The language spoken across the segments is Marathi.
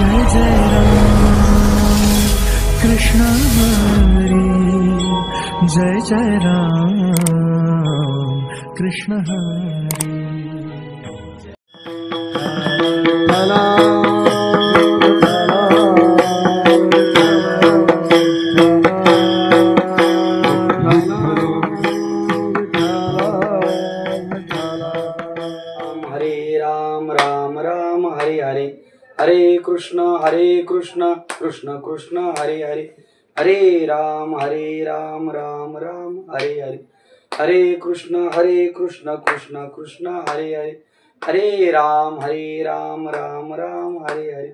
जय जय राम कृष्ण हरी जय जय राम कृष्ण हरी हरे कृष्ण कृष्ण कृष्ण हरे हरे हरे राम राम राम हरे हरे हरे कृष्ण कृष्ण कृष्ण हरे हरे हरे राम राम राम हरे हरे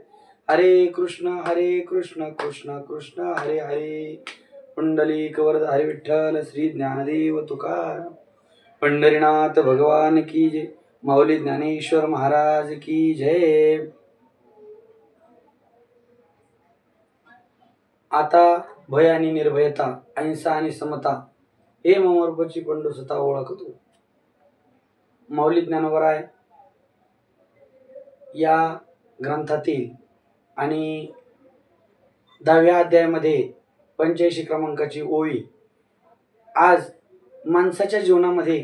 हरे कृष्ण कृष्ण कृष्ण हरे हरे पुंडलीक वरद हरे विठ्ठल श्री ज्ञानदेव तुकाराम पंढरीनाथ भगवान की जय माऊली ज्ञानेश्वर महाराज की जय। आता भय आणि निर्भयता अहिंसा आणि समता हे ममरूपाची पंडुसुता ओळखतो। माऊली ज्ञानोबराय या ग्रंथातील आणि 10व्या अध्यायामध्ये 85 क्रमांकाची ओवी आज माणसाच्या जीवनामध्ये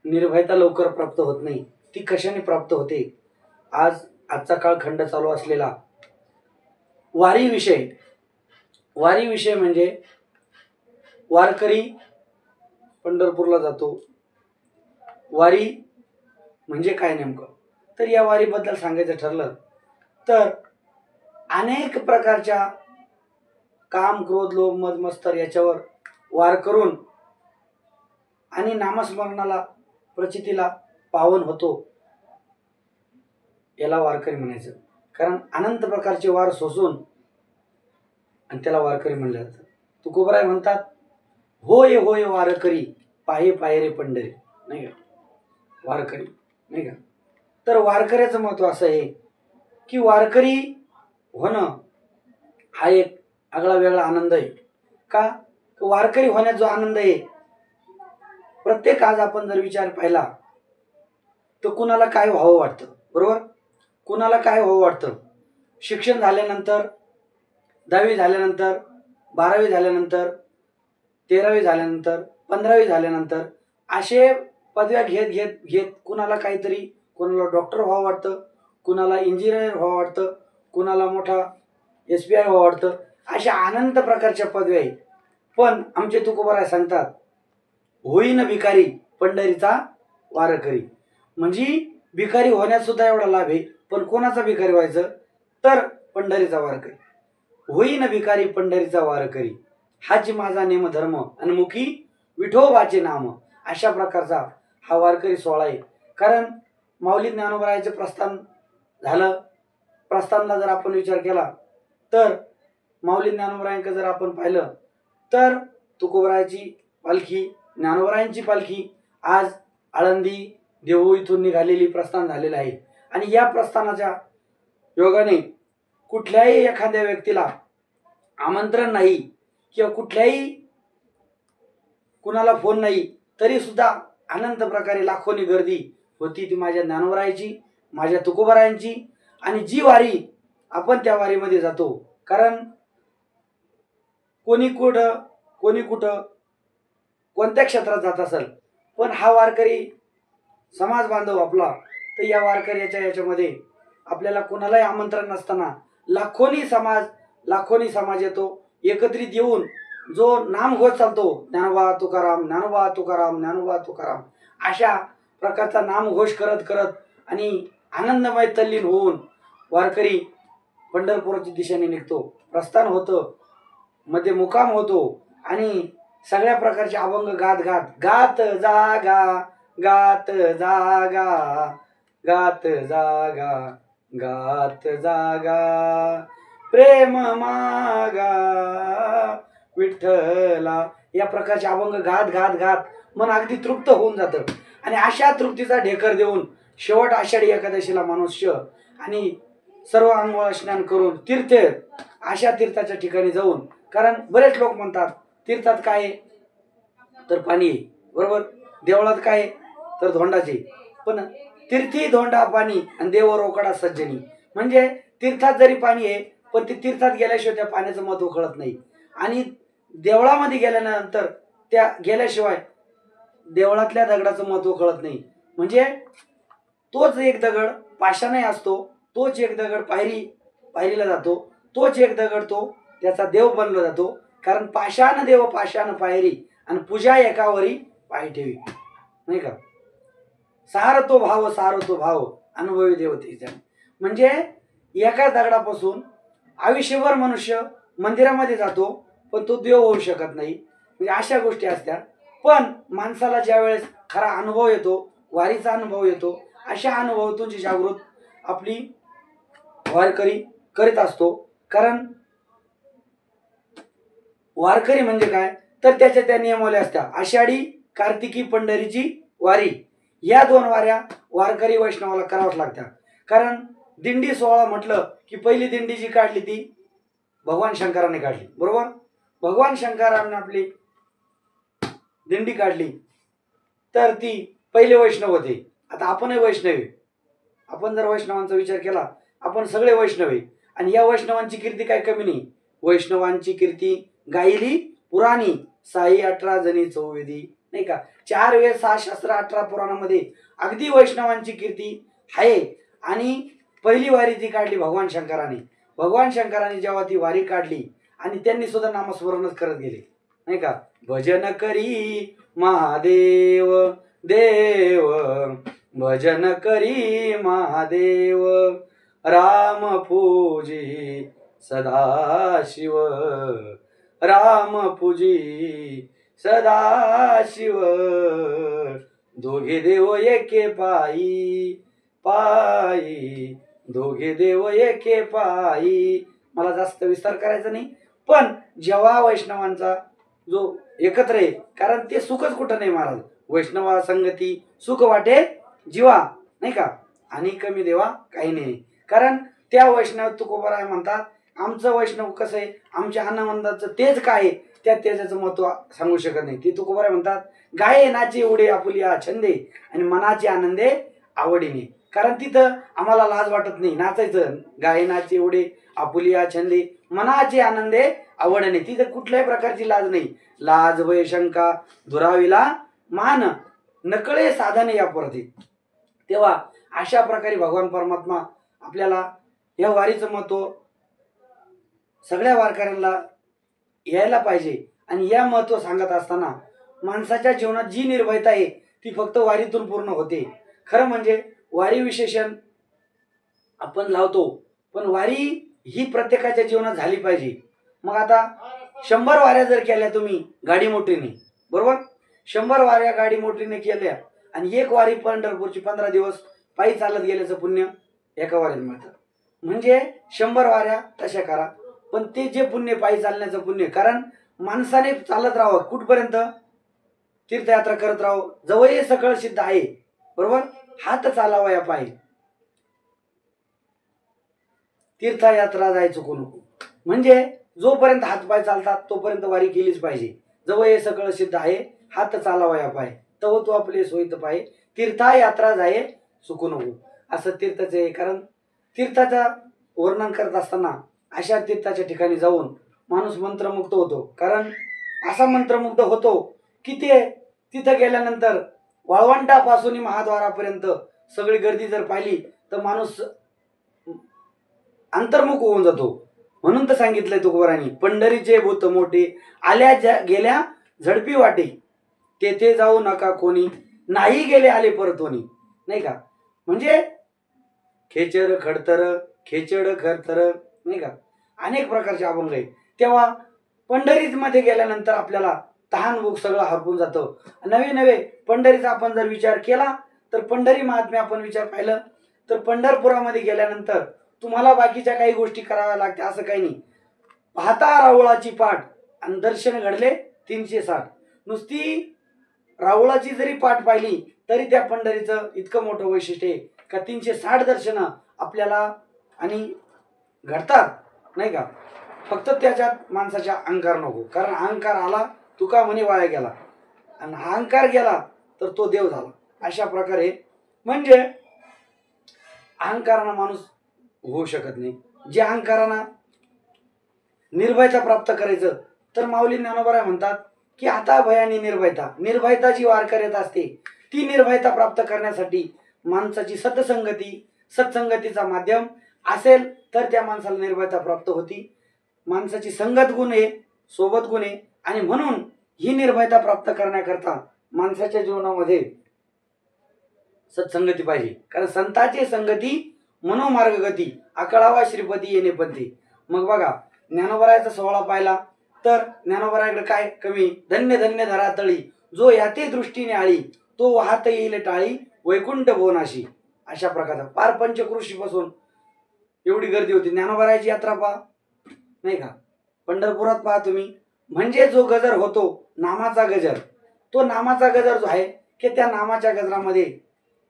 निर्भयता लवकर प्राप्त होत नाही, ती कशाने प्राप्त होते। आजचा काळखंड चालू असलेला वारी विषय म्हणजे वारकरी पंढरपूरला जातो। वारी म्हणजे काय नेमकं, तर या वारीबद्दल सांगायचं ठरलं तर अनेक प्रकारच्या काम क्रोध लोभ मद मत्सर याच्यावर वार करून आणि नामस्मरणाला प्रचितीला पावन होतो, याला वारकरी म्हणायचं। कारण अनंत प्रकारचे वार सोसून आणि त्याला वारकरी म्हणलं जातं। तुकोबराय म्हणतात, होय होय वारकरी पाये पाये रे पंढरी, नाही का, वारकरी नाही का। तर वारकऱ्याचं महत्व असं आहे की वारकरी होणं हा एक आगळा वेगळा आनंद आहे। का वारकरी होण्याचा जो आनंद आहे, प्रत्येक आज आपण जर विचार पाहिला तर कुणाला काय व्हावं वाटतं, बरोबर, कुणाला काय व्हावं वाटतं। शिक्षण झाल्यानंतर 10वी झाल्यानंतर 12वी झाल्यानंतर 13वी झाल्यानंतर 15वी झाल्यानंतर असे पदव्या घेत कुणाला काहीतरी, कुणाला डॉक्टर व्हावं वाटतं, कुणाला इंजिनियर व्हावं वाटतं, कुणाला मोठा SBI व्हावं वाटतं, अशा अनंत प्रकारच्या पदव्या आहेत। पण आमचे तुकोबराय सांगतात, होईन भिकारी पंढरीचा वारकरी, म्हणजे भिकारी होण्यात सुद्धा एवढा लाभ आहे। पण कोणाचा भिकारी व्हायचं, तर पंढरीचा वारकरी। होईन भिकारी पंढरीचा वारकरी, हाची माझा नेम धर्म आणि मुखी विठोबाचे नाम, अशा प्रकारचा हा वारकरी सोहळा आहे। कारण माऊली ज्ञानोबरायाचे प्रस्थान झालं, प्रस्थानला जर आपण विचार केला तर माऊली ज्ञानोबरायांकडे जर आपण पाहिलं तर तुकोबरायाची पालखी, ज्ञानोबरायांची पालखी आज आळंदी देहू इथून निघालेली प्रस्थान झालेलं आहे। आणि या प्रस्थानाच्या योगाने कुठल्याही एखाद्या व्यक्तीला आमंत्रण नाही किंवा कुठल्याही कुणाला फोन नाही, तरी सुद्धा अनंत प्रकारे लाखोनी गर्दी होती। ती माझ्या ज्ञानोबरायाची, माझ्या तुकोबरायांची, आणि जी वारी आपण त्या वारीमध्ये जातो। कारण कोणी कुठं कोणत्या क्षेत्रात जात असेल, पण हा वारकरी समाज बांधव आपला, तर या वारकऱ्याच्या याच्यामध्ये आपल्याला कोणालाही आमंत्रण नसताना लाखोनी समाज येतो, एकत्रित येऊन जो नाम घोष चालतो, ज्ञानोबा तुकाराम ज्ञानोबा तुकाराम ज्ञानोबा तुकाराम, अशा प्रकारचा नाम घोष करत आणि आनंदमय तल्लीन होऊन वारकरी पंढरपूरच्या दिशेने निघतो। प्रस्थान होतं, मध्ये मुकाम होतो आणि सगळ्या प्रकारचे अभंग गात जागा गात जागा गात जागा गात जागा प्रेम मागा विठ्ठला, या प्रकारचे अभंग गात मन अगदी तृप्त होऊन जातं। आणि अशा तृप्तीचा ढेकर देऊन शेवट आषाढी एकादशीला मनुष्य आणि सर्व अंघोळ स्नान करून अशा तीर्थाच्या ठिकाणी जाऊन, कारण बरेच लोक म्हणतात तीर्थात काय तर पाणी, बरोबर, देवळात काय तर धोंडाचे, पण तीर्थी धोंडा पाणी आणि देव रोकडा सज्जनी, म्हणजे तीर्थात जरी पाणी आहे पण ते तीर्थात गेल्याशिवाय त्या पाण्याचं महत्व कळत नाही. आणि देवळामध्ये गेल्यानंतर त्या गेल्याशिवाय देवळातल्या दगडाचं महत्व कळत नाही. म्हणजे तोच एक दगड पाषाणही असतो, तोच एक दगड पायरीला जातो, तोच एक दगड तो त्याचा देव बनला जातो. कारण पाषाण देव पाषाण पायरी आणि पूजा एकावरी पाय ठेवी, नाही का. सार तो भाव अनुभवी देवतेचा. म्हणजे एका दगडापासून आयुष्यभर मनुष्य मंदिरामध्ये जातो पण तो देव होऊ शकत नाही. म्हणजे अशा गोष्टी असतात. पण माणसाला ज्या वेळेस खरा अनुभव येतो, वारीचा अनुभव येतो, अशा अनुभवातून जी जागृत आपली वारकरी करीत असतो. कारण वारकरी म्हणजे काय तर त्याच्या त्या नियमावल्या असतात. आषाढी कार्तिकी पंढरीची वारी, या 2 वाऱ्या वारकरी वैष्णवाला कराव्याच लागतात. कारण दिंडी सोहळा म्हटलं की पहिली दिंडी जी काढली ती भगवान शंकराने काढली, बरोबर. भगवान शंकराने आपली दिंडी काढली तर ती पहिले वैष्णव होते. आता आपणही वैष्णव आहे. आपण जर वैष्णवांचा विचार केला आपण सगळे वैष्णव आहे. आणि या वैष्णवांची कीर्ती काय कमी नाही. वैष्णवांची कीर्ती गायली पुराणी, साई 18 जणी चौविधी, नाही का. 4 वेद 6 शास्त्र 18 पुराणामध्ये अगदी वैष्णवांची कीर्ती आहे. आणि पहिली वारी ती काढली भगवान शंकराने. भगवान शंकराने जेव्हा ती वारी काढली आणि त्यांनी सुद्धा नामस्मरणच करत गेले, नाही का. भजन करी महादेव देव, भजन करी महादेव, राम पूजी सदाशिव, राम पूजी सदाशिव, दोघे देव एके पायी पायी, दोघे देव एके पायी. मला जास्त विस्तार करायचा नाही. पण जेव्हा वैष्णवांचा जो एकत्र आहे, कारण ते सुखच कुठं नाही महाराज. वैष्णवा संगती सुख वाटे जीवा, नाही का. आणि कमी देवा काही नाही. कारण त्या वैष्णव तुकोबाराय म्हणतात आमचं वैष्णव कसं आहे, आमच्या आनंदाचं तेज काय त्या तेजाचं महत्व सांगू शकत नाही. ते तुकोबाराय म्हणतात गाये नाचे उडे आपुलिया छंदे आणि मनाचे आनंदे आवडीने. कारण तिथं आम्हाला लाज वाटत नाही नाचायचं. गाये नाचे उडे आपुलिया छंदे मनाचे आनंदे आवडणे. तिथं कुठल्याही प्रकारची लाज नाही. लाज भय शंका दुराविला मान, नकळे साधने या परती. तेव्हा अशा प्रकारे भगवान परमात्मा आपल्याला या वारीचं महत्व सगळ्या वारकऱ्यांना यायला पाहिजे. आणि या महत्व सांगत असताना माणसाच्या जीवनात जी निर्भयता आहे ती फक्त वारीतून पूर्ण होते. खरं म्हणजे वारी विशेषण आपण लावतो पण वारी ही प्रत्येकाच्या जीवनात झाली पाहिजे. मग आता 100 वाऱ्या जर केल्या तुम्ही गाडी मोठीने, बरोबर, 100 वाऱ्या गाडी मोठीने केल्या आणि एक वारी पंढरपूरची 15 दिवस पायी चालत गेल्याचं पुण्य एका वारीत मिळतं. म्हणजे 100 वाऱ्या तशा करा पण ते जे पुण्य पायी चालण्याचं पुण्य. कारण माणसाने चालत राहावं कुठपर्यंत, तीर्थयात्रा करत राहावं. जवळ सकळ सिद्ध आहे, बरोबर. हात चालावा या पायी, तीर्थयात्रा जायचं चुकू नको. म्हणजे जोपर्यंत हातपाय चालतात तोपर्यंत वारी केलीच पाहिजे. जवळ सकळ सिद्ध आहे, हात चालावा या पाय, तव तो आपले सोयीत पाय, तीर्थयात्रा जाये चुकू नको. असं तीर्थाचं आहे. कारण तीर्थाचा वर्णन करत असताना अशा तीर्थाच्या ठिकाणी जाऊन माणूस मंत्रमुग्ध होतो. कारण असा मंत्रमुग्ध होतो की ते तिथं गेल्यानंतर वाळवंटापासून महाद्वारापर्यंत सगळी गर्दी जर पाहिली तर माणूस अंतर्मुख होऊन जातो. म्हणून तर सांगितलंय तुकोबारांनी पंढरीचे भूत मोठे आल्या गेल्या झडपी वाटे, तेथे जाऊ नका कोणी नाही गेले आले परतोनी, नाही का. म्हणजे खेचर खडतर खेचड खडतर, नाही का. अनेक प्रकारचे अभंग आहेत. तेव्हा पंढरीत मध्ये गेल्यानंतर आपल्याला तहान भूक सगळं हरपून जातं. नवे नवे पंढरीचा आपण जर विचार केला तर पंढरी महात्म्य आपण विचार पाहिलं तर पंढरपुरामध्ये गेल्यानंतर तुम्हाला बाकीच्या काही गोष्टी कराव्या लागत्या असं काही नाही. पाहता रावळाची पाठ आणि दर्शन घडले 360. नुसती रावळाची जरी पाठ पाहिली तरी त्या पंढरीचं इतकं मोठं वैशिष्ट्य आहे का 360 दर्शनं आपल्याला आणि घडतात, नाही का. फक्त त्याच्यात माणसाच्या अहंकार नको. कारण अहंकार आला तुका म्हणे वाया गेला आणि अहंकार गेला तर तो देव झाला. अशा प्रकारे म्हणजे अहंकारानं माणूस होऊ शकत नाही. जे अहंकारांना निर्भयता प्राप्त करायचं, तर माऊली ज्ञानोबा म्हणतात की आता भयानी निर्भयता, निर्भयता जी वारकऱ्यात असते ती निर्भयता प्राप्त करण्यासाठी माणसाची सत्संगती, सत्संगतीचा माध्यम असेल तर त्या माणसाला निर्भयता प्राप्त होती. माणसाची संगत गुण आहे, सोबत गुण आहे, आणि म्हणून ही निर्भयता प्राप्त करण्याकरता माणसाच्या जीवनामध्ये सत्संगती पाहिजे. कारण संतांची संगती मनोमार्गगती, आकळावा श्रीपती येणे पंथी. मग बघा ज्ञानोबरायाचा सोहळा पाहिला तर ज्ञानोबरायाकडे काय कमी, धन्य धन्य धरा तळी, जो याते दृष्टीने आळी, तो वाहत येईल टाळी, वैकुंठ भुवनाशी. अशा प्रकारचा पार पंचक्रोशीपासून एवढी गर्दी होती. ज्ञानोबरायाची यात्रा पहा, नाही का, पंढरपुरात पहा तुम्ही. म्हणजे जो गजर होतो नामाचा गजर, तो नामाचा गजर जो आहे की त्या नामाच्या गजरामध्ये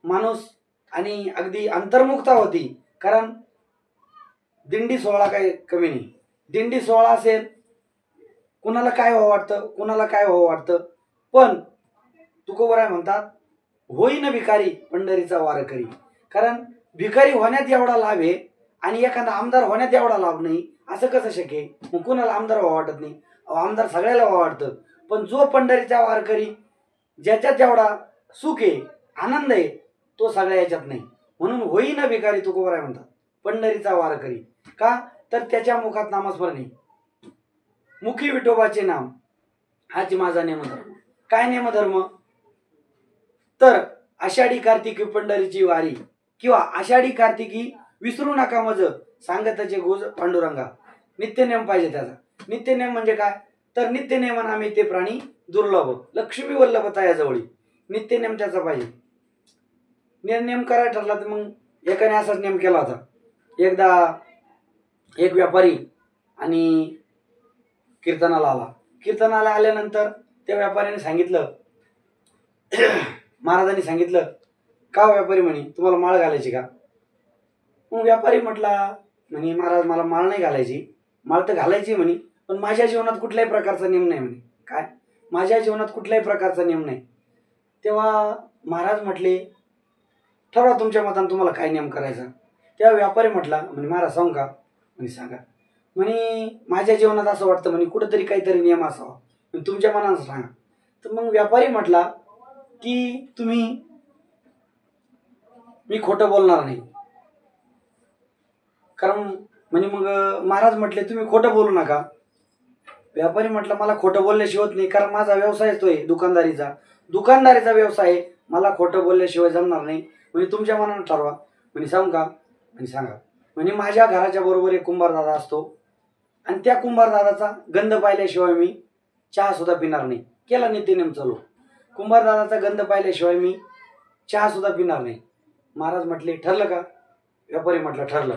माणूस आणि अगदी अंतर्मुखता होती. कारण दिंडी सोहळा काही कमी नाही. दिंडी सोहळा असेल, कुणाला काय व्हावं वाटतं, कुणाला काय व्हावं वाटतं, पण तुकोबराय म्हणतात होईन भिकारी पंढरीचा वारकरी. कारण भिकारी होण्यात एवढा लाभ आहे आणि एखादा आमदार होण्यात एवढा लाभ नाही, असं कसं शक्य आहे? मग कुणाला आमदार व्हावं वाटत नाही? आमदार सगळ्याला व्हावं वाटतं. पण जो पंढरीचा वारकरी, ज्याच्यात जेवढा सुख आहे, आनंद आहे, तो सगळ्या याच्यात नाही. म्हणून होईन भिकारी तुकोबराय म्हणतात पंढरीचा वारकरी. का तर त्याच्या मुखात नामस्मरण आहे, मुखी विठोबाचे नाम, हाच माझा नेमधर्म. काय नेमधर्म? तर आषाढी कार्तिकी पंढरीची वारी, किंवा आषाढी कार्तिकी विसरू नका मज, सांगताचे गुज पांडुरंगा. नित्यनेम पाहिजे त्याचा. नित्यनेम म्हणजे काय? तर नित्यनेमन आम्ही ते प्राणी दुर्लभ, लक्ष्मी वल्लभता या जवळी. नित्यनेम त्याचा पाहिजे. नेम करायला ठरला तर मग एकाने असाच नेम केला होता. एकदा एक व्यापारी आणि कीर्तनाला आला. कीर्तनाला आल्यानंतर त्या व्यापाऱ्याने सांगितलं, महाराजांनी सांगितलं, का व्यापारी म्हणे तुम्हाला माळ घालायची का? मग व्यापारी म्हणे महाराज मला माळ नाही घालायची. माळ तर घालायची म्हणे, पण माझ्या जीवनात कुठल्याही प्रकारचा नियम नाही म्हणे. काय? माझ्या जीवनात कुठल्याही प्रकारचा नियम नाही. तेव्हा महाराज म्हटले ठरवा तुमच्या मताने तुम्हाला काय नियम करायचा. तेव्हा व्यापारी म्हणे महाराज सांगू का? म्हणे सांगा. म्हणे माझ्या जीवनात असं वाटतं म्हणे कुठंतरी काहीतरी नियम असावा, तुमच्या मनानं सांगा. तर मग व्यापारी म्हटला की मी खोटं बोलणार नाही. कारण म्हणे मग महाराज म्हटले तुम्ही खोटं बोलू नका. व्यापारी म्हटला मला खोटं बोलल्याशिवाय होत नाही, कारण माझा व्यवसाय तो आहे दुकानदारीचा व्यवसाय आहे, मला खोटं बोलल्याशिवाय जमणार नाही. म्हणजे तुमच्या मनानं ठरवा. म्हणे सांगू का? म्हणे सांगा. म्हणे माझ्या घराच्या बरोबर एक कुंभारदादा असतो आणि त्या कुंभारदादाचा गंध पाहिल्याशिवाय मी चहा सुद्धा पिणार नाही. केला नित्यनेम चालू. कुंभारदादाचा गंध पाहिल्याशिवाय मी चहा सुद्धा पिणार नाही. महाराज म्हटले ठरलं का? व्यापारी म्हटलं ठरलं.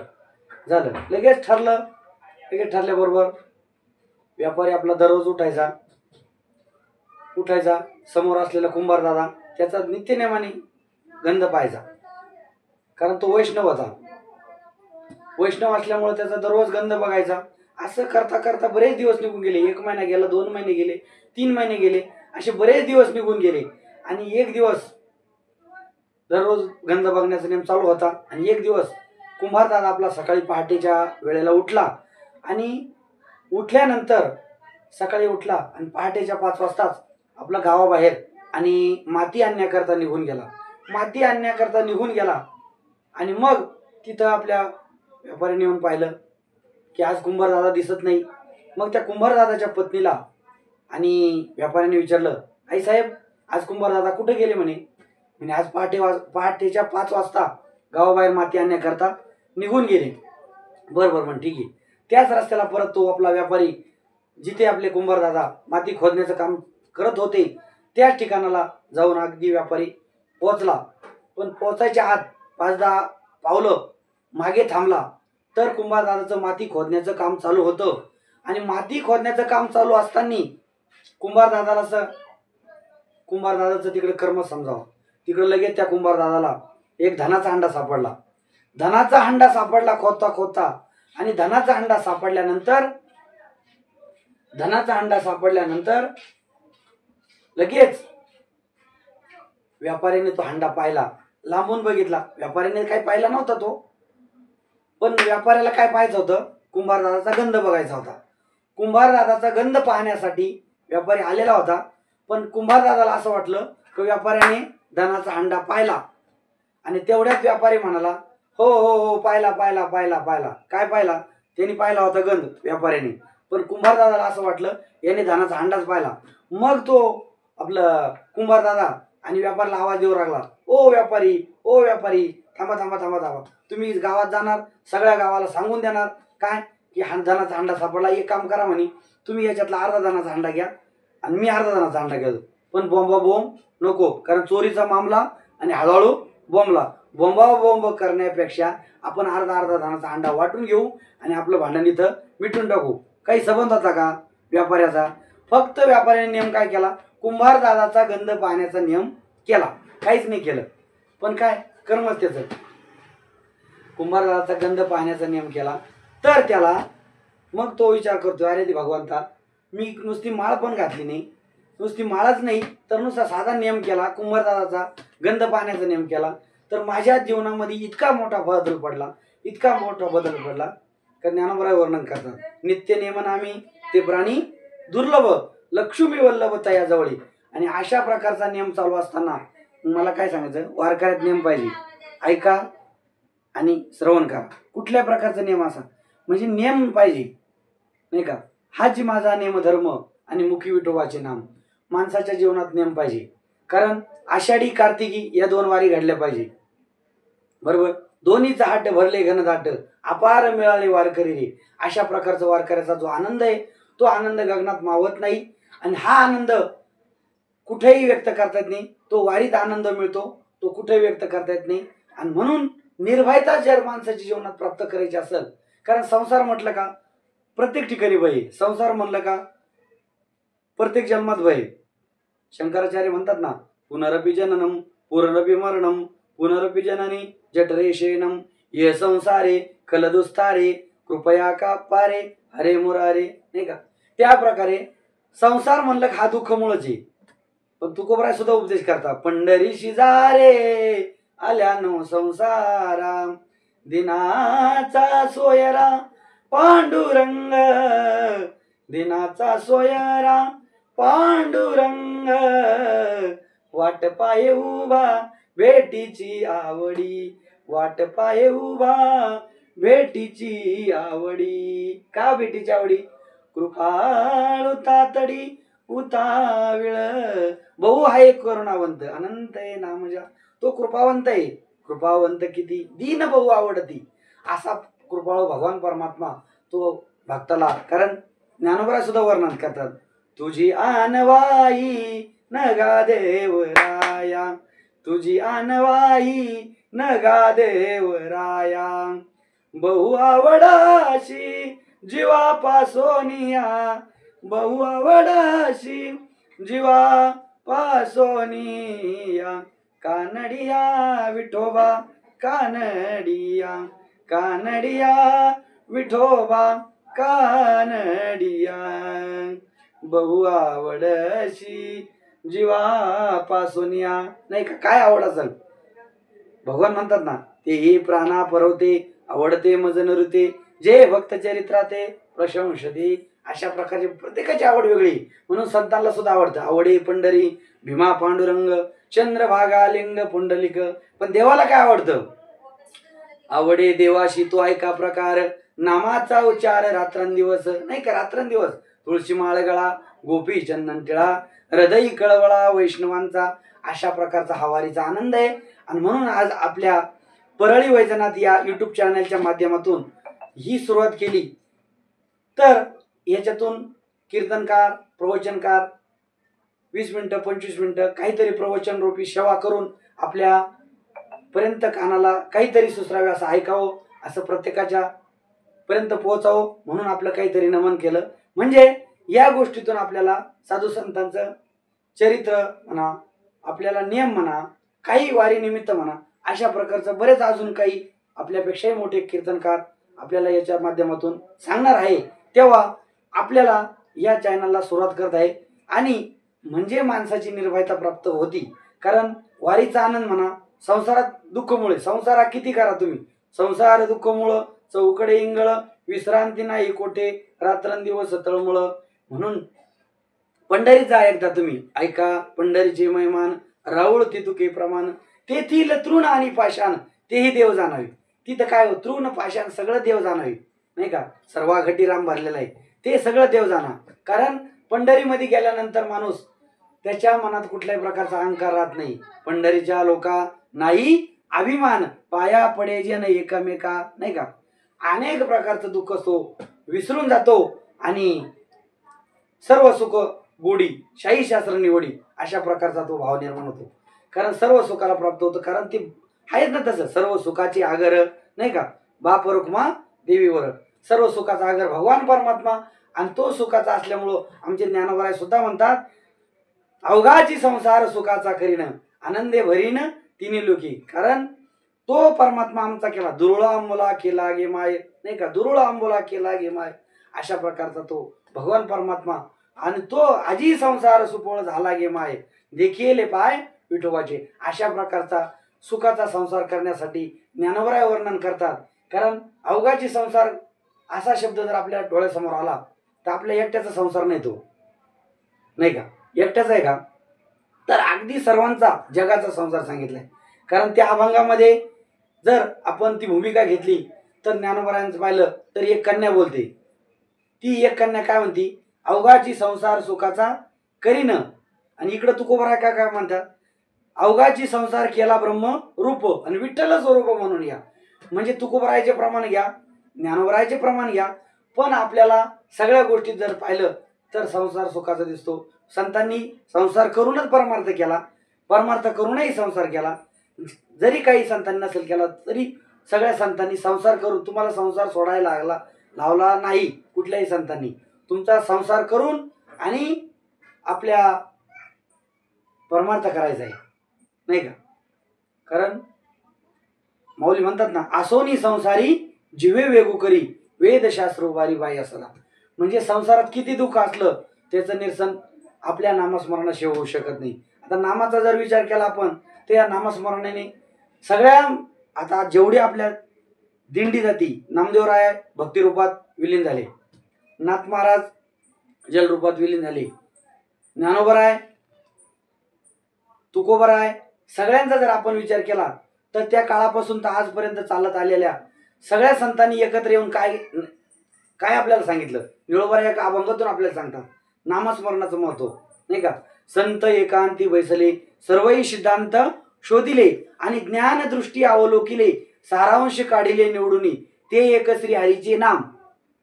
झालं. लगेच ठरल्याबरोबर व्यापारी आपला दररोज उठायचा समोर असलेला कुंभारदादा त्याचा नित्यनेमाने गंध पाहायचा. कारण तो वैष्णव होता. वैष्णव असल्यामुळे त्याचा दररोज गंध बघायचा. असं करता करता बरेच दिवस निघून गेले. 1 महिना गेला, 2 महिने गेले, 3 महिने गेले, असे बरेच दिवस निघून गेले. आणि एक दिवस दररोज गंध बघण्याचा नेम चालू होता. आणि एक दिवस कुंभारदादा आपला सकाळी पहाटेच्या वेळेला उठला आणि उठल्यानंतर सकाळी उठला आणि पहाटेच्या 5 वाजताच आपला गावाबाहेर आणि माती आणण्याकरता निघून गेला. आणि मग तिथं आपल्या व्यापाऱ्याने येऊन पाहिलं की आज कुंभारदादा दिसत नाही. मग त्या कुंभारदादाच्या पत्नीला आणि व्यापाऱ्याने विचारलं, आई साहेब आज कुंभारदादा कुठे गेले? म्हणे आज पहाटेच्या 5 वाजता गावाबाहेर माती आणण्याकरता निघून गेले. बरं म्हण ठीक आहे. त्याच रस्त्याला परत तो आपला व्यापारी जिथे आपले कुंभारदादा माती खोदण्याचं काम करत होते त्याच ठिकाणाला जाऊन अगदी व्यापारी पोचला. पण पोचायच्या आत 5-10 पावलं मागे थांबला तर कुंभारदादाचं माती खोदण्याचं काम चालू होतं. आणि माती खोदण्याचं काम चालू असताना कुंभारदादाचं तिकडे कर्म समजावं. तिकडे लगेच त्या कुंभारदादाला एक धनाचा हंडा सापडला. खोदता आणि धनाचा हंडा सापडल्यानंतर लगेच व्यापाऱ्याने तो हंडा पाहिला. लांबून बघितला. व्यापाऱ्याने काही पाहिला नव्हता तो. पण व्यापाऱ्याला काय पाहायचं होतं? कुंभारदादाचा गंध बघायचा होता. कुंभारदादाचा गंध पाहण्यासाठी व्यापारी आलेला होता. पण कुंभारदादाला असं वाटलं की व्यापाऱ्याने धनाचा हंडा पाहिला आणि तेवढ्यात व्यापारी म्हणाला, हो हो हो, पाहिला पाहिला पाहिला पाहिला. काय पाहिला? त्यांनी पाहिला होता गंध व्यापाऱ्याने. पण कुंभारदादाला असं वाटलं याने धनाचा हंडाच पाहिला. मग तो आपलं कुंभारदादा आणि व्यापाऱ्याला आवाज देऊ लागला, ओ व्यापारी, ओ व्यापारी, थांबा थांबा थांबा थांबा. तुम्ही गावात जाणार, सगळ्या गावाला सांगून देणार काय की धनाचा हंडा सापडला. एक काम करा म्हणे, तुम्ही याच्यातला अर्धा धनाचा हंडा घ्या आणि मी अर्धा धनाचा हंडा घेतो. पण बोंबा बोंब नको, कारण चोरीचा मामला आणि हळूहळू बोंबा बोंब करण्यापेक्षा आपण अर्धा अर्धा धनाचा हंडा वाटून घेऊ आणि आपलं भांडण इथं मिटून टाकू. काही संबंध होता का व्यापाऱ्याचा? फक्त व्यापाऱ्याने नियम काय केला? कुंभारदादाचा गंध पाहण्याचा नियम केला, काहीच नाही केलं. पण काय कर्मच त्याचं. कुंभारदादाचा गंध पाहण्याचा नियम केला तर त्याला मग तो विचार करतो, अरे ती भगवंता, मी नुसती माळ पण घातली नाही, नुसती माळच नाही तर नुसता साधा नियम केला, कुंभारदादाचा गंध पाहण्याचा नियम केला, तर माझ्या जीवनामध्ये इतका मोठा बदल पडला, इतका मोठा बदल पडला. का ज्ञानोबा वर्णन करतात, नित्य नेमन आम्ही ते प्राणी दुर्लभ, लक्ष्मी वल्लभ तयाजवळी. आणि अशा प्रकारचा नियम चालू असताना मला काय सांगायचं? वारकऱ्यात नियम पाहिजे, ऐका आणि श्रवण करा. कुठल्या प्रकारचा नियम असा म्हणजे नियम पाहिजे नाही का? हाच माझा नियम धर्म आणि मुखी विठोबाचे नाम. माणसाच्या जीवनात नियम पाहिजे, कारण आषाढी कार्तिकी या 2 वारी घडल्या पाहिजे, बरोबर. दोन्हीचा हाट भरले घनदाट, अपार मिळाले वारकरी रे. अशा प्रकारचा वारकऱ्याचा जो आनंद आहे तो आनंद गगनात मावत नाही. आणि हा आनंद कुठेही व्यक्त करता येत नाही. तो वारीत आनंद मिळतो, तो कुठेही व्यक्त करता येत नाही. आणि म्हणून निर्भयता जर माणसाच्या जीवनात प्राप्त करायची असेल, कारण संसार म्हटलं का प्रत्येक ठिकाणी भय, संसार म्हणलं का प्रत्येक जन्मात भय. शंकराचार्य म्हणतात ना, पुनरपि जननम पुनरपि मरणम पुनरपि जननी जठरे शयनम ये संसारे कलदुस्तारे कृपया कापारे हरे मुरारे, नाही का? त्या प्रकारे संसार म्हणलं हा दुःख मुळच आहे. पण तुकोबराय सुद्धा उपदेश करता, पंढरी शिजारे आल्यानो संसारा, दिनाचा सोयरा पांडुरंग, दिनाचा सोयरा पांडुरंग, वाट पाये उभा भेटीची आवडी, वाट पाये उभा भेटीची आवडी. का भेटीची आवडी? कृपाळू तातडी उताविळ. बहु हा एक करुणावंत, अनंत आहे नामजा, तो कृपावंत आहे. कृपावंत किती दीन बहु आवडती. असा कृपाळू भगवान परमात्मा तो भक्ताला. कारण ज्ञानोबा सुद्धा वर्णन करतात, तुझी आणवाई नगा देवराया, तुझी आणवाई नगा देवराया, बहु आवडाशी जीवा पासोनिया, बहु आवडाशी जीवा पासोनिया, कानडिया विठोबा कानडिया, कानडिया विठोबा कानडिया, बहु आवडशी जीवा पासोनिया. नाही का? काय आवड असेल? भगवान म्हणतात ना, तेही प्राणा परवते आवडते मज नृते, जे भक्त चरित्राते प्रशंसते. अशा प्रकारची प्रत्येकाची आवड वेगळी. म्हणून संतांना सुद्धा आवडतं. आवडे पंढरी भीमा पांडुरंग, चंद्रभागा लिंग पुंडलिक. पण देवाला काय आवडतं? आवडे देवाशी तो ऐका प्रकार, नामाचा उच्चार रात्रंदिवस, नाही का? रात्रंदिवस तुळशी माळ गळा, गोपी चंदन टिळा, हृदयी कळवळा वैष्णवांचा. अशा प्रकारचा हवारीचा आनंद आहे. आणि म्हणून आज आपल्या परळी वैजनाथ या युट्यूब चॅनलच्या माध्यमातून ही सुरुवात केली. तर याच्यातून कीर्तनकार, प्रवचनकार 20 मिनिटं 25 मिनिटं काहीतरी प्रवचन रूपी सेवा करून आपल्या पर्यंत कानाला काहीतरी सुसरावे, असं ऐकावं, असं प्रत्येकाच्या पर्यंत पोहोचावं म्हणून आपलं काहीतरी नमन केलं. म्हणजे या गोष्टीतून आपल्याला साधू संतांचं चरित्र म्हणा, आपल्याला नियम म्हणा, काही वारी निमित्त म्हणा, अशा प्रकारचं बरेच अजून काही आपल्यापेक्षाही मोठे कीर्तनकार आपल्याला याच्या माध्यमातून सांगणार आहे. तेव्हा आपल्याला या चॅनलला सुरुवात करत आहे. आणि म्हणजे माणसाची निर्भयता प्राप्त होती. कारण वारीचा आनंद म्हणा, संसारात दुःखमुळे, संसारात किती करा तुम्ही, संसार दुःखमुळं चौकडे इंगळ, विश्रांती नाही कोठे, रात्रंदिवस तळमळ. म्हणून पंढरीत जा एकदा तुम्ही, ऐका पंढरीचे महिमान, राऊळ तितुके प्रमाण. तेथील तृण आणि पाषाण तेही देव जाणावे. तिथं काय तृण पाषाण सगळं देव जाणावे, नाही का. सर्वा घटी राम भरलेला आहे, ते सगळं देव जाणार. कारण पंढरीमध्ये गेल्यानंतर माणूस त्याच्या मनात कुठल्याही प्रकारचा अहंकार राहत नाही. पंढरीच्या लोका नाही अभिमान, पाया पडे जन एकमेका, नाही का. अनेक प्रकारचं दुःख असतो विसरून जातो आणि सर्व सुख गोडी शाही शास्त्र निवडी अशा प्रकारचा तो भाव निर्माण होतो. कारण सर्व सुखाला प्राप्त होतं. कारण ते आहेच ना तसं, सर्व सुखाची आगर, नाही का. बाप रुक्मा देवीवर, सर्व सुखाचा आगर भगवान परमात्मा. आणि तो सुखाचा असल्यामुळं आमचे ज्ञानोबराय सुद्धा म्हणतात, अवघाची संसार सुखाचा करीन, आनंदे भरीन तिन्ही लोकी. कारण तो परमात्मा आमचा केला, दुर्ळा आंबोला केला गे माय, नाही का. दुर्ळा आंबोला केला गे माय अशा प्रकारचा तो भगवान परमात्मा. आणि तो आजी संसार सुपोळ झाला गे माय, देखील पाय विठोबाचे. अशा प्रकारचा सुखाचा संसार करण्यासाठी ज्ञानोबराय वर्णन करतात. कारण अवघाची संसार असा शब्द जर आपल्या डोळ्यासमोर आला तर आपल्या एकट्याचा संसार नाही तो, नाही का. एकट्याचा आहे का, तर अगदी सर्वांचा जगाचा संसार सांगितलाय. कारण त्या अभंगामध्ये जर आपण ती भूमिका घेतली तर ज्ञानोबरायांचं पाहिलं तर एक कन्या बोलते. ती एक कन्या काय म्हणती, अवघाची संसार सुखाचा करीन. आणि इकडं तुकोबराय काय म्हणतात, अवघाची संसार केला ब्रह्म रूप आणि विठ्ठल स्वरूप म्हणून या. म्हणजे तुकोबरायचे प्रमाण घ्या, ज्ञानोबरायचे प्रमाण घ्या, पण आपल्याला सगळ्या गोष्टीत जर पाहिलं तर संसार सुखाचा दिसतो. संतांनी संसार करूनच परमार्थ केला, परमार्थ करूनही संसार केला. जरी काही संतांनी नसेल केला तरी सगळ्या संतांनी संसार करून तुम्हाला संसार सोडायला लावला नाही. कुठल्याही संतांनी तुमचा संसार करून आणि आपल्या परमार्थ करायचा आहे, नाही का. कारण माऊली म्हणतात ना, आसोनी संसारी जीवे वेगू करी, वेदशास्त्र उभारी बाई असला. म्हणजे संसारात किती दुःख असलं त्याचं निरसन आपल्या नामस्मरणाशिवाय होऊ शकत नाही. आता नामाचा जर विचार केला आपण तर या नामस्मरणाने सगळ्या, आता जेवढी आपल्या दिंडी जाती, नामदेवराय भक्तिरूपात विलीन झाले, नाथ महाराज जलरूपात विलीन झाले, ज्ञानोबराय, तुकोबराय, सगळ्यांचा जर आपण विचार केला तर त्या काळापासून तर आजपर्यंत चालत आलेल्या सगळ्या संतांनी एकत्र येऊन काय काय आपल्याला सांगितलं. निळोबराय एका अभंगातून आपल्याला सांगतात नामस्मरणाचं महत्व, नाही का. संत एकांती बैसले, सर्वही सिद्धांत शोधिले आणि ज्ञान दृष्टी अवलोकिले, सारांश काढिले निवडून, ते एक श्री हरीचे नाम.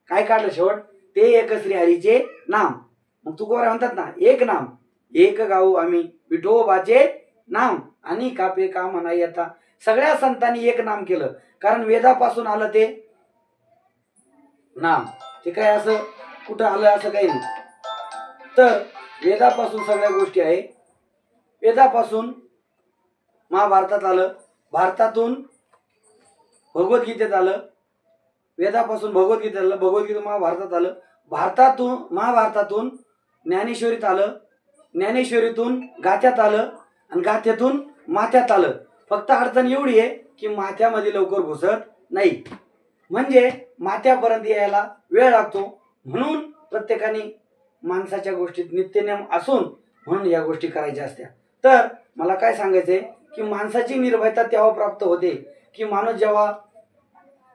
काय काढलं शेवट, ते एक श्री हरीचे नाम. मग तुकोबराय म्हणतात ना, एक नाम एक गाऊ आम्ही विठोबाचे नाम आणि कापे काम नाही येता. सगळ्या संतांनी एक नाम केलं. कारण वेदापासून आलं ते नाम. ते काय असं कुठं आलं असं काही नाही. तर वेदापासून सगळ्या गोष्टी आहे. वेदापासून महाभारतात आलं, भारतातून भगवद्गीतेत आलं, वेदापासून भगवद्गीतेत आलं, भगवद्गीता महाभारतात आलं, भारतातून महाभारतातून ज्ञानेश्वरीत आलं, ज्ञानेश्वरीतून गाथ्यात आलं आणि गाथ्यातून माथ्यात आलं. फक्त अडचण एवढी आहे की माथ्यामध्ये लवकर घुसत नाही, म्हणजे माथ्यापर्यंत यायला वेळ लागतो. म्हणून प्रत्येकाने माणसाच्या गोष्टीत नित्यनेम असून म्हणून या गोष्टी करायच्या असत्या. तर मला काय सांगायचंय की माणसाची निर्भयता तेव्हा प्राप्त होते की माणूस जेव्हा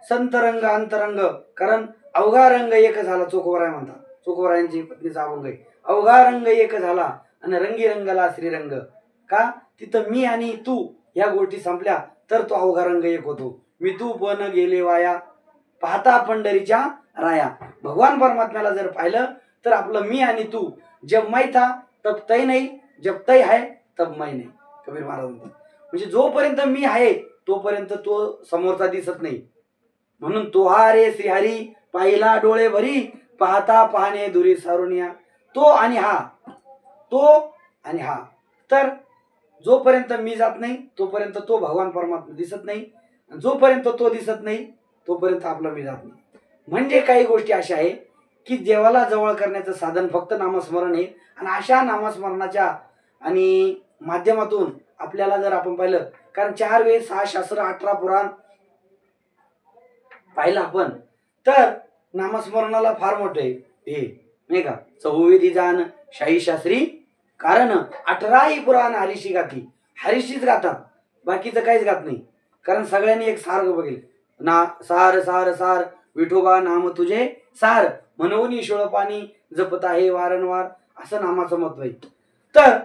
संतरंग अंतरंग, कारण अवघा रंग एक झाला, चोखोबराय म्हणतात, चोखोबरायांची पत्नीचा अभंग आहे. अवघा रंग एक झाला आणि रंगी रंगला श्रीरंग. का, तिथं मी आणि तू ह्या गोष्टी संपल्या तर तो अवघा रंग एक होतो. मी तू पण गेले वाया, पाहता पंढरीच्या राया. भगवान परमात्म्याला जर पाहिलं तर आपलं मी आणि तू जब मै था तब तय नाही, जब तय है तब मै नाही, कबीर महाराज म्हणतात. म्हणजे जोपर्यंत मी आहे तोपर्यंत तो समोरचा दिसत नाही. म्हणून तो हा रे श्रीहरी पाहिला डोळे भरी, पाहता पाहणे दुरी सारुनिया. तो आणि हा, तो आणि हा. तर जोपर्यंत मी जात नाही तोपर्यंत तो भगवान परमात्मा दिसत नाही, जोपर्यंत तो दिसत नाही तोपर्यंत आपला मी जात नाही. म्हणजे काही गोष्टी अशा आहे की देवाला जवळ करण्याचं साधन फक्त नामस्मरण आहे. आणि अशा नामस्मरणाच्या आणि माध्यमातून आपल्याला जर आपण पाहिलं, कारण 4 वेद 6 शास्त्र 18 पुराण पाहिलं आपण. तर नामस्मरणाला फार मोठं आहे हे, नाही का. चहुविधी जाण शाही शास्त्री कारण 18ही पुराण हरीशी गाती. हरीशीच गातात, बाकीचं काहीच गात नाही. कारण सगळ्यांनी एक सार बघेल ना, सार सार सार विठोबा नाम तुझे सार, म्हणून ईश्वर पाणी जपत आहे वारंवार, असं नामाचं महत्व आहे. तर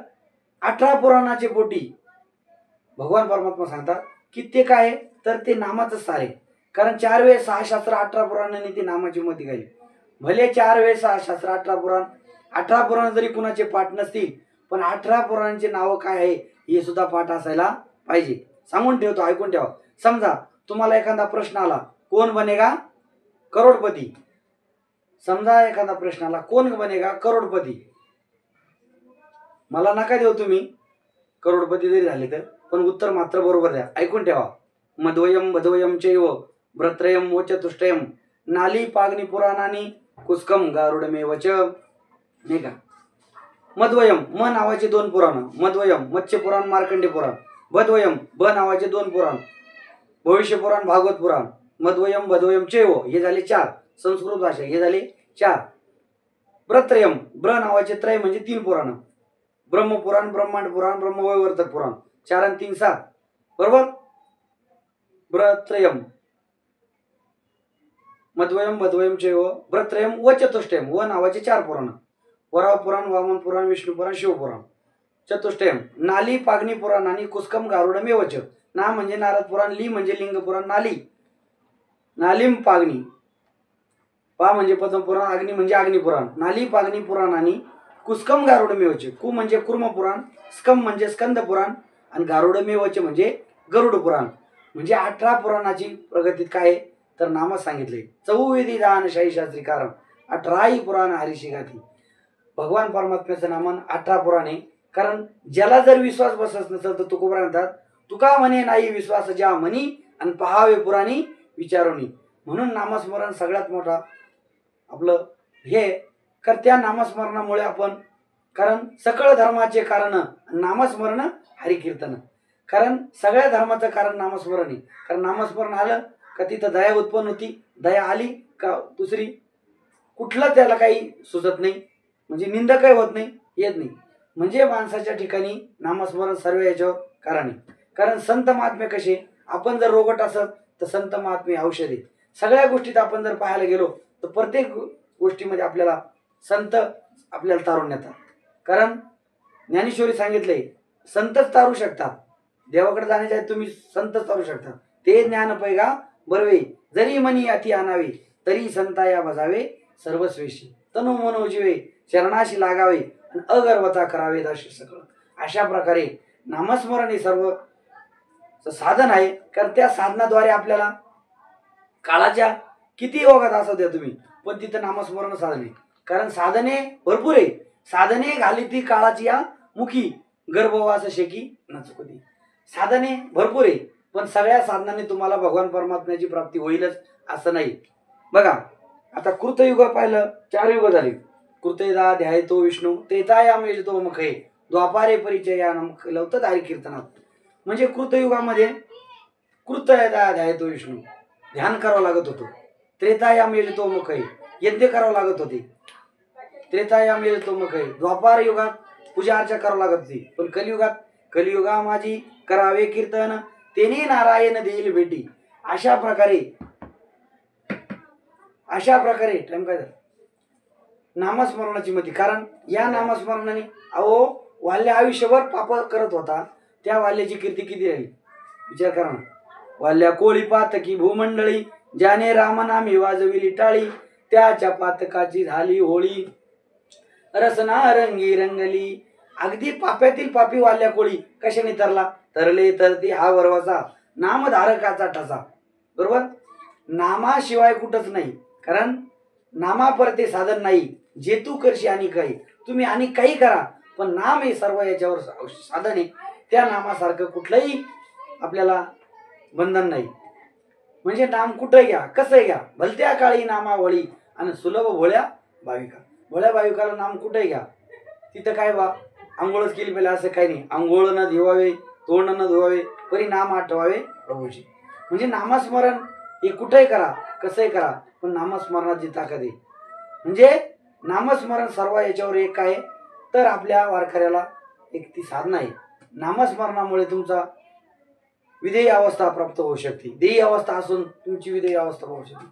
18 पुराणाचे पोटी भगवान परमात्मा सांगतात की ते काय आहे, तर ते नामाचं सार आहे. कारण 4 वेळेस 6 शास्त्र 18 पुराणांनी ती नामाची मती गायली. भले 4 वेळेस 6 शास्त्र 18 पुराण, 18 पुराण जरी कुणाचे पाठ नसतील, पण 18 पुराणांचे नाव काय आहे हे सुद्धा पाठ असायला पाहिजे. सांगून ठेवतो, ऐकून ठेवा. समजा तुम्हाला एखादा प्रश्न आला, कोण बनेगा करोडपती. समजा एखादा प्रश्न आला, कोण बनेगा करोडपती. मला नका देऊ तुम्ही करोडपती जरी झाले तर, पण उत्तर मात्र बरोबर द्या. ऐकून ठेवा. मध्वयम भद्वयम चैव व्रत्रयम व चतुष्टयम नाली पाग्नि पुराणानी कुस्कम गारुडमेवच, नाही का. मध्वयम म नावाचे 2 पुराण, मध्वयम मत्स्य पुराण मार्कंडे पुराण, भद्वयम ब नावाचे 2 पुराण, भविष्य पुराण भागवत पुराण, मध्वयम भद्वयम चैव हे झाले 4, संस्कृत भाषा हे झाले 4. व्रत्रयम ब्र नावाचे त्रय म्हणजे 3 पुराण, ब्रह्मपुराण ब्रह्मांड पुराण ब्रह्मवैवर्तक पुराण, 4 आणि 3 7, बरोबर. व्रत्रयम मध्वयम भद्वयम चैव व्रत्रयम व चतुष्टयम व नावाचे 4 पुराण, वराह पुराण वामन पुराण विष्णू पुराण शिवपुराण. चतुष्टयम नाली पाग्नि पुराण आणि कुस्कम गारुडमेवच. ना म्हणजे नारद पुराण, ली म्हणजे लिंग पुराण, नाली नालिम पाग्नि, पा म्हणजे पद्म पुराण, अग्नि म्हणजे अग्नि पुराण, नाली पाग्नि पुराण आणि कुस्कम गारुडमेवच. कु म्हणजे कुर्म पुराण, स्कम म्हणजे स्कंद पुराण आणि गारुडमेवच म्हणजे गरुड पुराण. म्हणजे 18 पुराणाची प्रगतीत काय तर नामच सांगितले. चहुविधी दान शाही शास्त्री कारण 18ही पुराण हरीशी गाती. भगवान परमात्म्याचं नामन 18 पुराण आहे. कारण ज्याला जर विश्वास बसत नसेल तर तुकोबरा म्हणतात, तुका म्हणे नाही विश्वास ज्या म्हणी आणि पहावे पुराणी विचारोनी. म्हणून नामस्मरण सगळ्यात मोठा आपलं हे. तर त्या नामस्मरणामुळे आपण, कारण सकळ धर्माचे कारण नामस्मरण हरिकीर्तन. कारण सगळ्या धर्माचं कारण नामस्मरण आहे. कारण नामस्मरण आलं का तिथं दया उत्पन्न होती, दया आली का दुसरी कुठलं त्याला काही सुचत नाही, म्हणजे निंदा काही होत नाही, येत नाही. म्हणजे माणसाच्या ठिकाणी नामस्मरण सर्व याच्यावर कारण आहे. कारण संत महात्मे कसे, आपण जर रोगट असत तर संत महात्मे औषध आहे. सगळ्या गोष्टीत आपण जर पाहायला गेलो तर प्रत्येक गोष्टीमध्ये आपल्याला संत आपल्याला तारून येतात. कारण ज्ञानेश्वरी सांगितलंय, संतच तारू शकतात. देवाकडे जाण्याच्या आधी तुम्ही संतच तारू शकता. ते ज्ञान पैगा बरवे जरी मनी अति आणावे, तरी संता या बजावे सर्वस्वेशी. तनु मनोजीवे चरणाशी लागावे आणि अगर्वता करावे दाशी सगळं. अशा प्रकारे नामस्मरण हे सर्व साधन आहे. कारण त्या साधनाद्वारे आपल्याला काळाच्या किती योगात असू द्या तुम्ही, पण तिथं नामस्मरण साधन आहे. कारण साधने भरपूर आहे. साधने घाली ती काळाची या मुखी, गर्भवास शेकी न चुकती. साधने भरपूर आहे, पण सगळ्या साधनाने तुम्हाला भगवान परमात्म्याची प्राप्ती होईलच असं नाही. बघा आता कृतयुग पाहिलं, 4 युग झाले. कृतयुगा ध्यायतो विष्णू त्रेतायाम यजतो मुखे द्वापारे परिचयानम लवतात हरी कीर्तनात. म्हणजे कृतयुगामध्ये कृतयुगा ध्यायतो विष्णू ध्यान करावं लागत होतं. त्रेतायाम यजतो मुखे यज्ञ करावं लागत होते. त्रेतायाम यजतो मुखे द्वापार युगात पूजा अर्चा करावं लागत होती. पण कलियुगा माझी करावे कीर्तन तेने नारायण देईल भेटी. अशा प्रकारे टाइम काय नामस्मरणाची मती. कारण या नामस्मरणाने अहो वाल्य आयुष्यभर पाप करत होता, त्या वाल्याची कीर्ती किती राहील विचार करा ना. वाल्या कोळी पातकी भूमंडळी ज्याने रामनामी वाजविली टाळी, त्याच्या पातकाची झाली होळी रसना रंगी रंगली. अगदी पाप्यातील पापी वाल्या कोळी कशाने तरला, तरले तर ती हा वरवाचा नामधारकाचा ठसा. बरोबर, नामाशिवाय कुठंच नाही. कारण नामापरते साधन नाही, जे तू करशी आणि काही तुम्ही आणि काही करा, पण नाम हे सर्व याच्यावर साधन आहे. त्या नामासारखं कुठलंही आपल्याला बंधन नाही. म्हणजे नाम कुठं घ्या कसं घ्या, भलत्या काळी नामावळी आणि सुलभ भोळ्या भाविका. भोळ्या भाविकाला नाम कुठे घ्या, तिथं काय बा आंघोळच केली पाहिजे असं काही नाही. आंघोळ न धुवावे, तोंड न धुवावे, परी नाम आठवावे प्रभूची. म्हणजे नामस्मरण हे कुठेही करा, कसंही करा, पण नामस्मरणाची ताकद आहे. म्हणजे नामस्मरण सर्व याच्यावर एक आहे. तर आपल्या वारकऱ्याला एक ती साधना आहे. नामस्मरणामुळे तुमचा विधेयी अवस्था प्राप्त होऊ शकते. देही अवस्था असून तुमची विधेयी अवस्था होऊ शकते.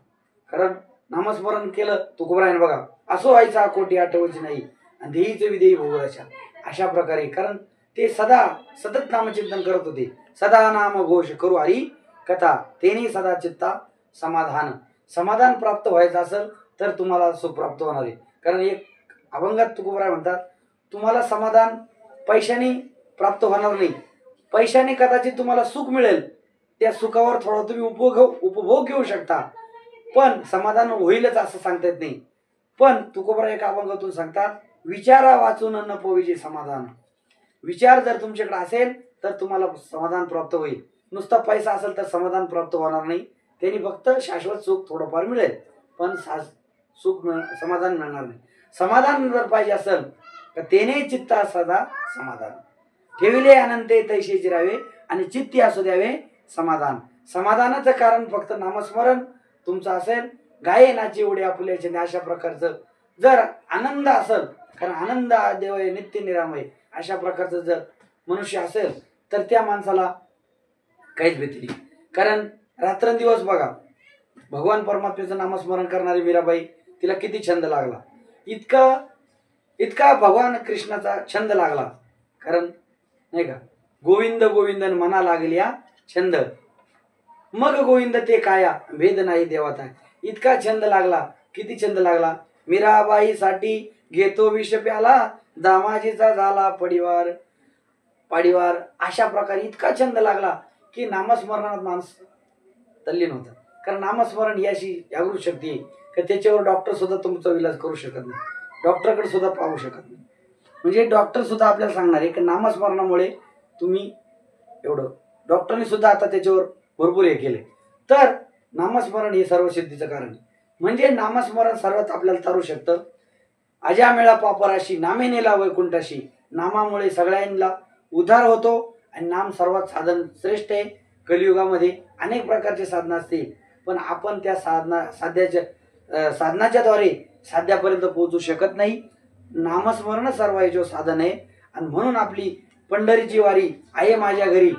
कारण नामस्मरण केलं तुकोबरायन बघा, असो व्हायचा कोटी आठवची नाही आणि देहीचे विधेयी भोगायच्या, अशा प्रकारे. कारण ते सतत नामचिंतन करत होते. सदा नाम घोष करू हरी कथा, तेने सदा चित्ता समाधान. समाधान प्राप्त व्हायचं असेल तर तुम्हाला सुख प्राप्त होणार आहे. कारण एक अभंगात तुकोबराय म्हणतात, तुम्हाला समाधान पैशाने प्राप्त होणार नाही. पैशाने कदाचित तुम्हाला सुख मिळेल, त्या सुखावर थोडा तुम्ही उपभोग घेऊ शकता, पण समाधान होईलच असं सांगता येत नाही. पण तुकोबराय एका अभंगातून सांगतात, विचारा वाचून न पोविजे समाधान. विचार जर तुमच्याकडे असेल तर तुम्हाला समाधान प्राप्त होईल. नुसता पैसा असेल तर समाधान प्राप्त होणार नाही. त्यांनी फक्त शाश्वत सुख थोडंफार मिळेल, पण समाधान मिळणार नाही. समाधान जर पाहिजे असेल तर तेने चित्ता सदा समाधान, ठेविले अनंते तैसे जिरावे आणि चित्ती असू द्यावे समाधान. समाधानाचं कारण फक्त नामस्मरण तुमचं असेल. गाये नाचे उडे आपुल्याचे, अशा प्रकारचं जर आनंद असेल, कारण आनंद देव आहे नित्य निरामय, अशा प्रकारचं जर मनुष्य असेल तर त्या माणसाला काहीच भीती नाही. कारण रात्रंदिवस बघा, भगवान परमात्म्याचं नामस्मरण करणारी मीराबाई, तिला किती छंद लागला, इतका भगवान कृष्णाचा छंद लागला. कारण नाही का, गोविंद गोविंदन मना लागल्या छंद, मग गोविंद ते काया भेद नाही देवाता. इतका छंद लागला. किती छंद लागला, मीराबाईसाठी घेतो विष प्याला, दामाजीचा झाला पाडीवार. अशा प्रकारे इतका छंद लागला की नामस्मरणात माणूस तल्लीन होता. कारण नामस्मरण ही अशी जागृत शक्ती आहे की त्याच्यावर डॉक्टर सुद्धा तुमचा इलाज करू शकत नाही, डॉक्टरकडे सुद्धा पाहू शकत नाही. म्हणजे डॉक्टर सुद्धा आपल्याला सांगणार आहे की नामस्मरणामुळे तुम्ही एवढं, डॉक्टरने सुद्धा आता त्याच्यावर भरपूर हे केले. तर नामस्मरण हे सर्व सिद्धीचं कारण. म्हणजे नामस्मरण सर्वात आपल्याला तारू शकतं. अजामेळा पापराशी नामे नेला वैकुंठाशी. नामामुळे सगळ्यांना उद्धार होतो आणि नाम सर्वात साधन श्रेष्ठ आहे. कलियुगामध्ये अनेक प्रकारचे साधना असतील, पण आपण त्या साधनाच्या द्वारे साध्यापर्यंत पोहोचू शकत नाही. नामस्मरण सर्वांचे साधन आहे. आणि म्हणून आपली पंढरीची वारी आहे माझ्या घरी,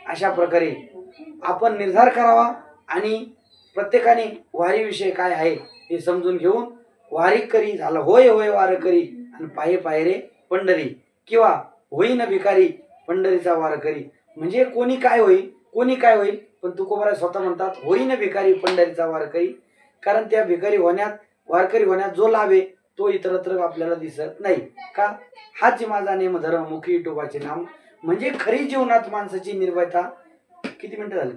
अशा प्रकारे आपण निर्धार करावा आणि प्रत्येकाने वारीविषयी काय आहे हे समजून घेऊन वारी करी झालं, होय होय वार करी आणि पाये पाये रे पंढरी, किंवा होईन भिकारी पंढरीचा वार करी. म्हणजे कोणी काय होईल, पण तुकोबराय स्वतः म्हणतात होईन भिकारी पंढरीचा वार करी. कारण त्या वारकरी होण्यात जो लाभ आहे तो इतरत्र आपल्याला दिसत नाही. का, हाच माझा नेम धर्म मुखी विठोबाचे नाम. म्हणजे खरी जीवनात माणसाची निर्भयता, किती मिनिटं झाली,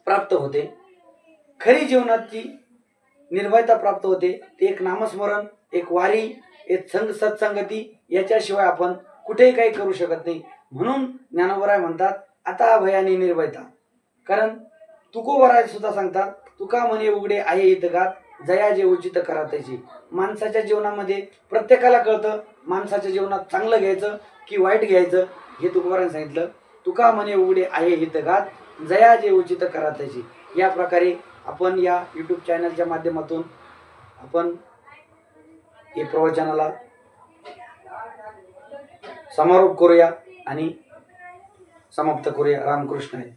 प्राप्त होते. खरी जीवनाची निर्भयता प्राप्त होते ते एक नामस्मरण, एक वारी, एक सत्संगती, याच्याशिवाय आपण कुठेही काही करू शकत नाही. म्हणून ज्ञानोबराय म्हणतात आता भयानी निर्भयता. कारण तुकोबराय सुद्धा सांगतात, तुका म्हणे उघडे आहे हितगात, जया जे उचित करा त्याची. माणसाच्या जीवनामध्ये प्रत्येकाला कळतं माणसाच्या जीवनात चांगलं घ्यायचं की वाईट घ्यायचं, हे तुकोबरायने सांगितलं. तुका म्हणे उघडे आहे हितगात, जया जे उचित करा त्याची. या प्रकारे आपण या यूट्यूब चॅनलच्या माध्यमातून आपण हे प्रवचनाला समारोप करूया आणि समाप्त करूया. रामकृष्ण आहे.